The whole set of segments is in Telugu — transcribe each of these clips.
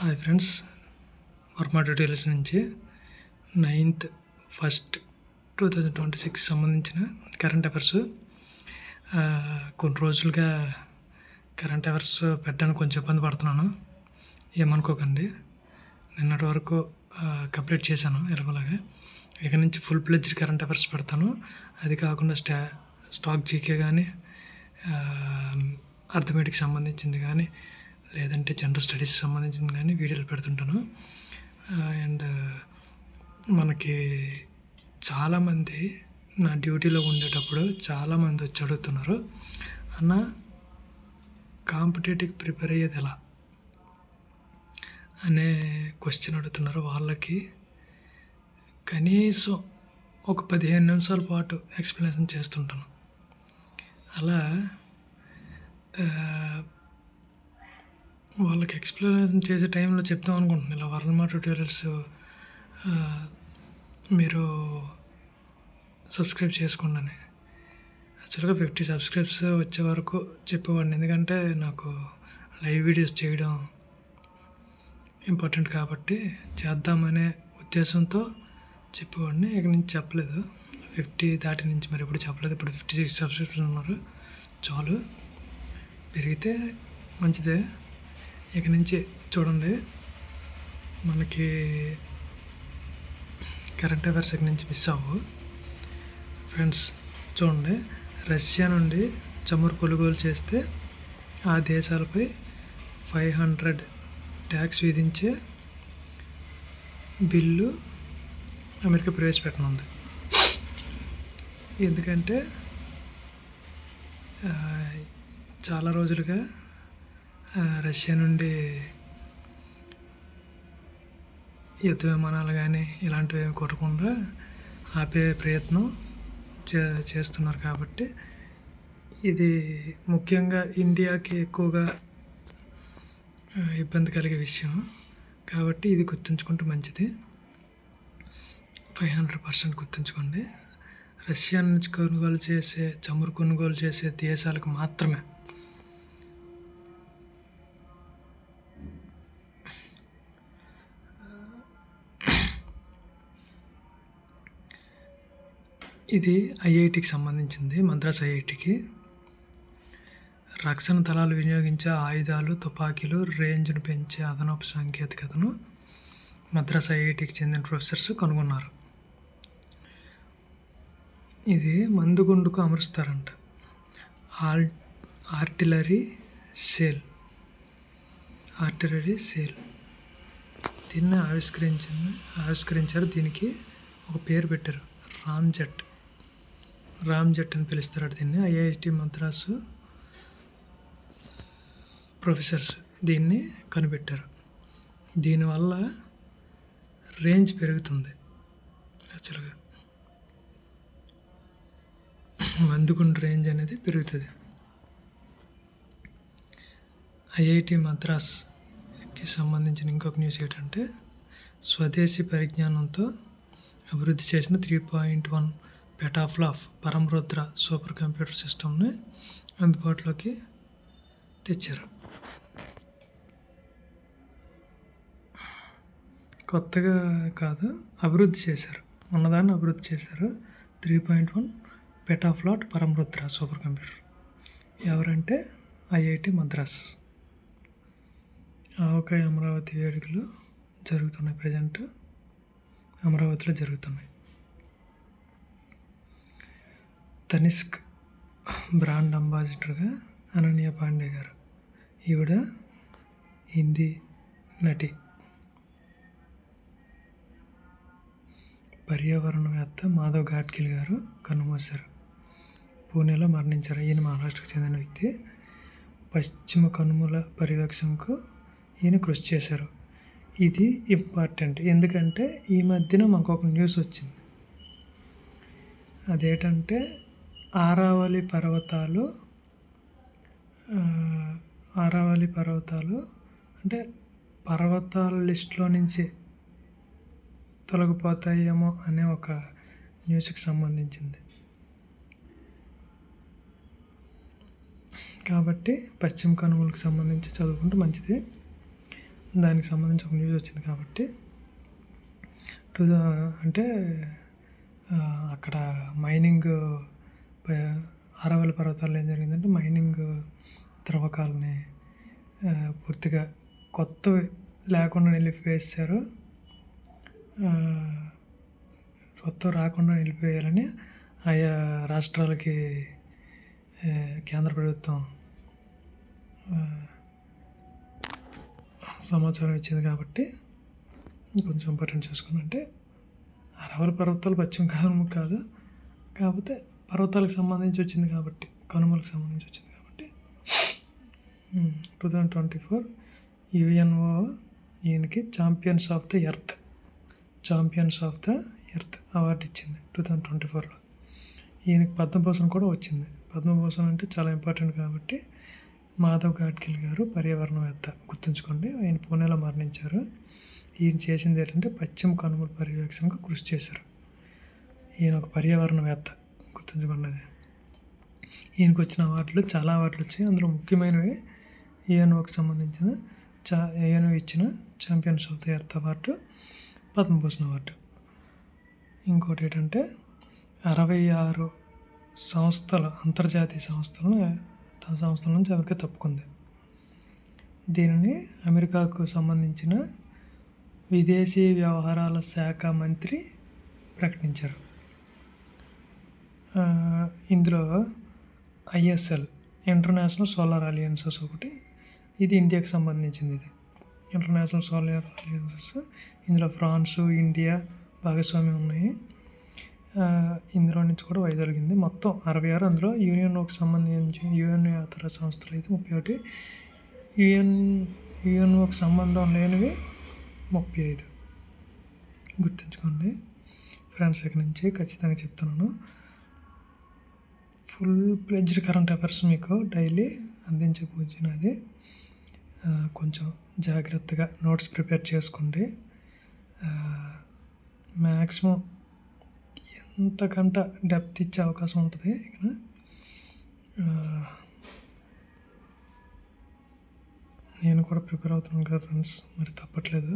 హాయ్ ఫ్రెండ్స్, వర్మ ట్యూటోరియల్స్ నుంచి 9th 1st 2026 సంబంధించిన కరెంట్ అఫైర్స్. కొన్ని రోజులుగా కరెంట్ అఫైర్స్ పెట్టడానికి కొంచెం ఇబ్బంది పడుతున్నాను, ఏమనుకోకండి. నిన్నటి వరకు కంప్లీట్ చేశాను ఎలాగోలాగా. ఇక నుంచి ఫుల్ ప్లెడ్జ్డ్ కరెంట్ అఫైర్స్ పెడతాను. అది కాకుండా స్టాక్ జీకే కానీ, అర్థమెటిక్ సంబంధించింది కానీ, లేదంటే జనరల్ స్టడీస్ సంబంధించింది కానీ వీడియోలు పెడుతుంటాను. అండ్ మనకి చాలామంది నా డ్యూటీలో ఉండేటప్పుడు చాలామంది వచ్చి అడుగుతున్నారు, అన్న కాంపిటేటివ్ ప్రిపేర్ అయ్యేది ఎలా అనే క్వశ్చన్ అడుగుతున్నారు. వాళ్ళకి కనీసం ఒక 15 నిమిషాల పాటు ఎక్స్ప్లెనేషన్ చేస్తుంటాను. అలా వాళ్ళకి ఎక్స్ప్లెనేషన్ చేసే టైంలో చెప్తాం అనుకుంటున్నాను. ఇలా వర్మ ట్యూటోరియల్స్ మీరు సబ్స్క్రైబ్ చేసుకోండి అని. యాక్చువల్గా 50 సబ్స్క్రైబ్స్ వచ్చే వరకు చెప్పేవాడిని, ఎందుకంటే నాకు లైవ్ వీడియోస్ చేయడం ఇంపార్టెంట్ కాబట్టి చేద్దామనే ఉద్దేశంతో చెప్పేవాడిని. ఇక నుంచి చెప్పలేదు. 50 దాటి నుంచి మరి ఎప్పుడు చెప్పలేదు. ఇప్పుడు 56 సబ్స్క్రైబర్స్ ఉన్నారు. చాలు, పెరిగితే మంచిదే. ఇక నుంచి చూడండి, మనకి కరెంట్ అఫైర్స్ ఇక నుంచి మిస్ అవ్వు ఫ్రెండ్స్. చూడండి, రష్యా నుండి చమురు కొనుగోలు చేస్తే ఆ దేశాలపై 500 ట్యాక్స్ విధించే బిల్లు అమెరికా ప్రవేశపెట్టనుంది. ఎందుకంటే చాలా రోజులుగా రష్యా నుండి యుద్ధ విమానాలు కానీ ఇలాంటివి కొట్టకుండా ఆపే ప్రయత్నం చేస్తున్నారు. కాబట్టి ఇది ముఖ్యంగా ఇండియాకి ఎక్కువగా ఇబ్బంది కలిగే విషయం. కాబట్టి ఇది గుర్తుంచుకుంటే మంచిది. 500% గుర్తుంచుకోండి. రష్యా నుంచి చమురు కొనుగోలు చేసే దేశాలకు మాత్రమే. ఇది ఐఐటికి సంబంధించింది, మద్రాస్ ఐఐటికి. రక్షణ దళాలు వినియోగించే ఆయుధాలు, తుపాకీలు రేంజ్ను పెంచే అదనపు సాంకేతికతను మద్రాస్ ఐఐటికి చెందిన ప్రొఫెసర్స్ కనుగొన్నారు. ఇది మందుగుండుకు అమరుస్తారంట. ఆర్టిలరీ సేల్ దీన్ని ఆవిష్కరించారు. దీనికి ఒక పేరు పెట్టారు, రామ్జెట్ అని పిలుస్తారు దీన్ని. ఐఐటి మద్రాసు ప్రొఫెసర్స్ దీన్ని కనిపెట్టారు. దీనివల్ల రేంజ్ పెరుగుతుంది. యాక్చువల్గా మందుగుండు రేంజ్ అనేది పెరుగుతుంది. ఐఐటి మద్రాస్కి సంబంధించిన ఇంకొక న్యూస్ ఏంటంటే, స్వదేశీ పరిజ్ఞానంతో అభివృద్ధి చేసిన 3.1 పెటాఫ్లాప్ పరమరుద్ర సూపర్ కంప్యూటర్ సిస్టమ్ని అందుబాటులోకి తెచ్చారు. కొత్తగా కాదు, అభివృద్ధి చేశారు. ఉన్నదాన్ని అభివృద్ధి చేశారు. 3.1 పెటాఫ్లాప్ పరమరుద్ర సూపర్ కంప్యూటర్. ఎవరంటే ఐఐటి మద్రాస్. ఆవకాయ అమరావతి వేడుకలు జరుగుతున్నాయి. ప్రజెంట్ అమరావతిలో జరుగుతున్నాయి. తనిష్క్ బ్రాండ్ అంబాసిడర్గా అనన్య పాండే గారు. ఈవిడ హిందీ నటి. పర్యావరణవేత్త మాధవ్ ఘాట్కిల్ గారు కన్నుమూశారు. పూణేలో మరణించారు. ఈయన మహారాష్ట్రకు చెందిన వ్యక్తి. పశ్చిమ కనుమల పర్యవేక్షణకు ఈయన కృషి చేశారు. ఇది ఇంపార్టెంట్, ఎందుకంటే ఈ మధ్యన మనకు ఒక న్యూస్ వచ్చింది. అదేంటంటే ఆరావళి పర్వతాలు అంటే పర్వతాల లిస్టులో నుంచి తొలగిపోతాయేమో అనే ఒక న్యూస్కి సంబంధించింది. కాబట్టి పశ్చిమ కనుమలకు సంబంధించి చదువుకుంటే మంచిది. దానికి సంబంధించి ఒక న్యూస్ వచ్చింది కాబట్టి అంటే అక్కడ మైనింగ్ ఆరావళి పర్వతాల్లో ఏం జరిగిందంటే మైనింగ్ త్రవ్వకాలని పూర్తిగా కొత్తవి లేకుండా నిలిపివేశారు. కొత్తవి రాకుండా నిలిపివేయాలని ఆయా రాష్ట్రాలకి కేంద్ర ప్రభుత్వం సమాచారం ఇచ్చింది కాబట్టి కొంచెం ఇంపార్టెంట్ చూసుకున్నంటే అరవై పర్వతాలు పశ్చిమ కనుమలు కాదు, కాకపోతే పర్వతాలకు సంబంధించి వచ్చింది కాబట్టి, కనుమలకు సంబంధించి వచ్చింది కాబట్టి 2024 UNO ఈయనకి champions of the earth award ఇచ్చింది 2024లో. ఈయనకి పద్మభూషణ్ కూడా వచ్చింది. పద్మభూషణ్ అంటే చాలా ఇంపార్టెంట్ కాబట్టి మాధవ్ గాడ్గిల్ గారు పర్యావరణవేత్త, గుర్తుంచుకోండి. ఆయన పూణేలో మరణించారు. ఈయన చేసింది ఏంటంటే పశ్చిమ కనుమల పర్యవేక్షణకు కృషి చేశారు. ఈయన ఒక పర్యావరణవేత్త, గుర్తుంచుకోండి. అది ఈయనకు వచ్చిన అవార్డులు చాలా అవార్డులు వచ్చాయి. అందులో ముఖ్యమైనవి UNOకి సంబంధించిన UNO ఇచ్చిన champions of the earth award, Padma Bhushan award. ఇంకోటి ఏంటంటే 66 సంస్థలు, అంతర్జాతీయ సంస్థల నుంచి అమెరికా తప్పుకుంది. దీనిని అమెరికాకు సంబంధించిన విదేశీ వ్యవహారాల శాఖ మంత్రి ప్రకటించారు. ఇందులో ISL ఇంటర్నేషనల్ సోలార్ అలయన్సెస్ ఒకటి, ఇది ఇండియాకి సంబంధించింది. ఇది ఇంటర్నేషనల్ సోలార్ అలయన్సెస్, ఇందులో ఫ్రాన్సు, ఇండియా భాగస్వామ్యం ఉన్నాయి. ఇందులో నుంచి కూడా వైదొలిగింది. మొత్తం 66. అందులో UNOకి సంబంధించి UNO ఇతర సంస్థలు అయితే 31, UNOకి సంబంధం లేనివి 35. గుర్తుంచుకోండి ఫ్రెండ్స్. ఇక్కడ నుంచి ఖచ్చితంగా చెప్తున్నాను, ఫుల్ ప్లెడ్జ్డ్ కరెంట్ అఫైర్స్ మీకు డైలీ అందించే పూజనది. కొంచెం జాగ్రత్తగా నోట్స్ ప్రిపేర్ చేసుకోండి. మ్యాక్సిమం ఎంతకంటే డెప్త్ ఇచ్చే అవకాశం ఉంటుంది ఇక్కడ. నేను కూడా ప్రిపేర్ అవుతున్నాను కదా ఫ్రెండ్స్, మరి తప్పట్లేదు.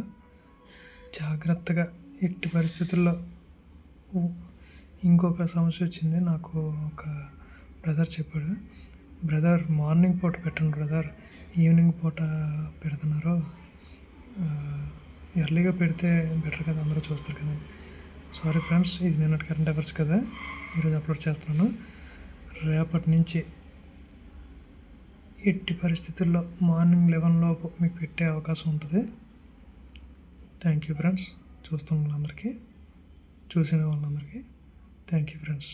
జాగ్రత్తగా ఎట్టి పరిస్థితుల్లో. ఇంకొక సమస్య వచ్చింది, నాకు ఒక బ్రదర్ చెప్పాడు, బ్రదర్ మార్నింగ్ పూట పెట్టండి బ్రదర్, ఈవినింగ్ పూట పెడుతున్నారు, ఎర్లీగా పెడితే బెటర్ కదా, అందరూ చూస్తారు కదా. సారీ ఫ్రెండ్స్, ఇది నిన్నటి కరెంట్ అఫైర్స్ కదా, ఈరోజు అప్లోడ్ చేస్తున్నాను. రేపటి నుంచి ఎట్టి పరిస్థితుల్లో మార్నింగ్ 11 లోపు మీకు పెట్టే అవకాశం ఉంటుంది. థ్యాంక్ యూ ఫ్రెండ్స్, చూసిన వాళ్ళందరికీ థ్యాంక్ యూ ఫ్రెండ్స్.